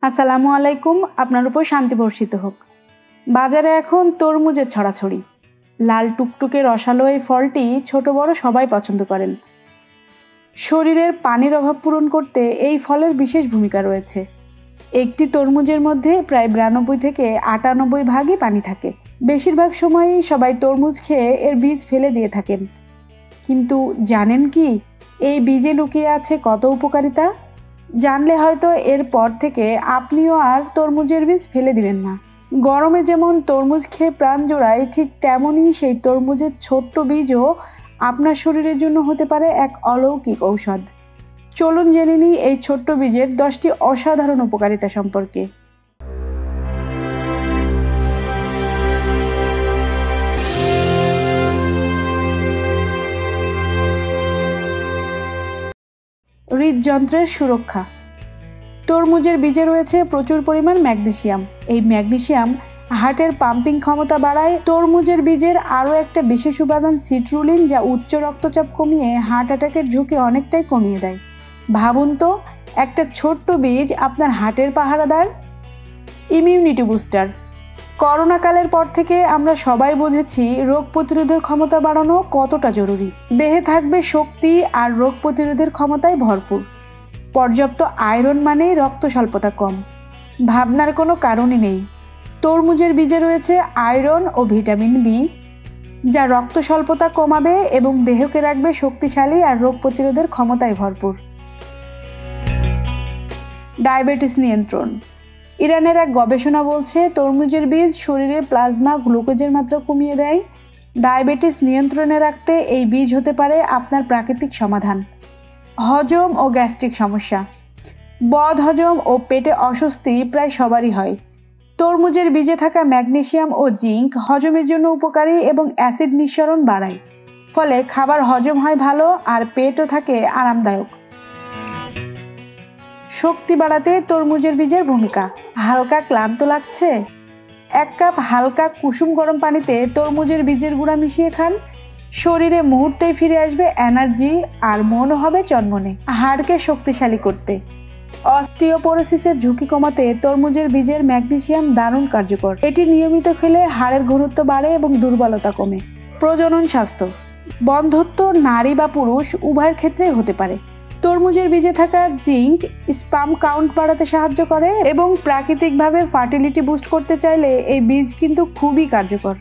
আসসালামু আলাইকুম। আপনার উপর শান্তি বর্ষিত হোক। বাজারে এখন তরমুজের ছড়াছড়ি। লাল টুকটুকে রসালো এই ফলটি ছোট বড় সবাই পছন্দ করেন। শরীরের পানির অভাব পূরণ করতে এই ফলের বিশেষ ভূমিকা রয়েছে। একটি তরমুজের মধ্যে প্রায় 92 থেকে 98 ভাগই পানি থাকে। বেশিরভাগ সময়ই সবাই তরমুজ খেয়ে এর বীজ ফেলে দিয়ে থাকেন। কিন্তু জানেন কি এই বীজে লুকিয়ে আছে কত উপকারিতা? জানলে হয়তো এরপর থেকে আপনিও আর তরমুজের বীজ ফেলে দিবেন না। গরমে যেমন তরমুজ খেয়ে প্রাণ জোড়ায়, ঠিক তেমনই সেই তরমুজের ছোট্ট বীজও আপনার শরীরের জন্য হতে পারে এক অলৌকিক ঔষধ। চলুন জেনে নিই এই ছোট্ট বীজের 10টি অসাধারণ উপকারিতা সম্পর্কে। হৃদযন্ত্রের সুরক্ষা। তরমুজের বীজে রয়েছে প্রচুর পরিমাণ ম্যাগনেসিয়াম। এই ম্যাগনেসিয়াম হার্টের পাম্পিং ক্ষমতা বাড়ায়। তরমুজের বীজের আরও একটা বিশেষ উপাদান সিট্রুলিন, যা উচ্চ রক্তচাপ কমিয়ে হার্ট অ্যাটাকের ঝুঁকি অনেকটাই কমিয়ে দেয়। ভাবুন তো, একটা ছোট্ট বীজ আপনার হার্টের পাহারাদার। Immunity booster. করোনাকালের পর থেকে আমরা সবাই বুঝেছি রোগ প্রতিরোধের ক্ষমতা বাড়ানো কতটা জরুরি। দেহে থাকবে শক্তি আর রোগ প্রতিরোধের ক্ষমতায় ভরপুর। পর্যাপ্ত আয়রন মানেই রক্ত স্বল্পতা কম। ভাবনার কোনো কারণই নেই। তরমুজের বীজে রয়েছে আয়রন ও ভিটামিন বি, যা রক্ত স্বল্পতা কমাবে এবং দেহকে রাখবে শক্তিশালী আর রোগ প্রতিরোধের ক্ষমতায় ভরপুর। ডায়াবেটিস নিয়ন্ত্রণ। ইরানের এক গবেষণা বলছে তরমুজের বীজ শরীরে প্লাজমা গ্লুকোজের মাত্রা কমিয়ে দেয়। ডায়াবেটিস নিয়ন্ত্রণে রাখতে এই বীজ হতে পারে আপনার প্রাকৃতিক সমাধান। হজম ও গ্যাস্ট্রিক সমস্যা। বদহজম ও পেটে অস্বস্তি প্রায় সবারই হয়। তরমুজের বীজে থাকা ম্যাগনেসিয়াম ও জিঙ্ক হজমের জন্য উপকারী এবং অ্যাসিড নিঃসরণ বাড়ায়। ফলে খাবার হজম হয় ভালো আর পেটও থাকে আরামদায়ক। শক্তি বাড়াতে তরমুজের বীজের ভূমিকা। হালকা ক্লান্ত লাগছে? 1 কাপ হালকা কুসুম গরম পানিতে তরমুজের বীজের গুঁড়া মিশিয়ে খান। শরীরে মুহূর্তেই ফিরে আসবে এনার্জি আর মনও হবে চনমনে। হাড়কে শক্তিশালী করতে। অস্টিওপোরোসিসের ঝুঁকি কমাতে তরমুজের বীজের ম্যাগনেসিয়াম দারুণ কার্যকর। এটি নিয়মিত খেলে হাড়ের ঘনত্ব বাড়ে এবং দুর্বলতা কমে। প্রজনন স্বাস্থ্য। বন্ধ্যত্ব নারী বা পুরুষ উভয়ের ক্ষেত্রেই হতে পারে। তরমুজের বীজে থাকা জিঙ্ক স্পার্ম কাউন্ট বাড়াতে সাহায্য করে এবং প্রাকৃতিকভাবে ফার্টিলিটি বুস্ট করতে চাইলে এই বীজ কিন্তু খুবই কার্যকর।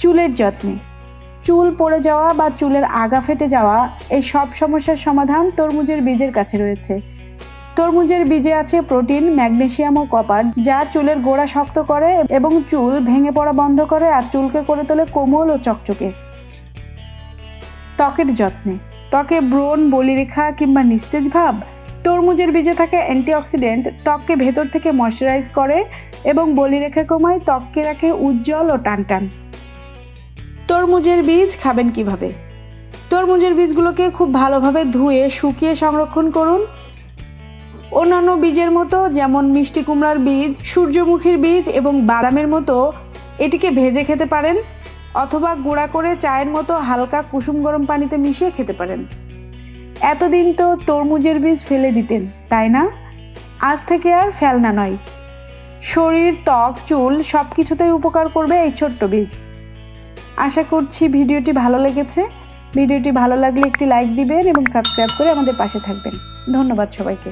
চুলের যত্নে। চুল পড়ে যাওয়া বা চুলের আগা ফেটে যাওয়া, এই সব সমস্যার সমাধান তরমুজের বীজের কাছে রয়েছে। তরমুজের বীজে আছে প্রোটিন, ম্যাগনেসিয়াম ও কপার, যা চুলের গোড়া শক্ত করে এবং চুল ভেঙে পড়া বন্ধ করে আর চুলকে করে তোলে কোমল ও চকচকে। ত্বকের যত্নে। ত্বকে ব্রণ, বলিরেখা কিংবা নিস্তেজ ভাব? তরমুজের বীজে থাকা অ্যান্টিঅক্সিডেন্ট ত্বককে ভেতর থেকে ময়শ্চারাইজ করে এবং বলিরেখা কমায়, ত্বককে রাখে উজ্জ্বল ও টানটান। তরমুজের বীজ খাবেন কিভাবে? তরমুজের বীজগুলোকে খুব ভালোভাবে ধুয়ে শুকিয়ে সংরক্ষণ করুন। অন্যান্য বীজের মতো, যেমন মিষ্টি কুমড়ার বীজ, সূর্যমুখীর বীজ এবং বাদামের মতো, এটিকে ভেজে খেতে পারেন অথবা গুঁড়া করে চায়ের মতো হালকা কুসুম গরম পানিতে মিশিয়ে খেতে পারেন। এতদিন তো তরমুজের বীজ ফেলে দিতেন, তাই না? আজ থেকে আর ফেলনা নয়। শরীর, ত্বক, চুল সব কিছুতেই উপকার করবে এই ছোট্ট বীজ। আশা করছি ভিডিওটি ভালো লেগেছে। ভিডিওটি ভালো লাগলে একটি লাইক দিবেন এবং সাবস্ক্রাইব করে আমাদের পাশে থাকবেন। ধন্যবাদ সবাইকে।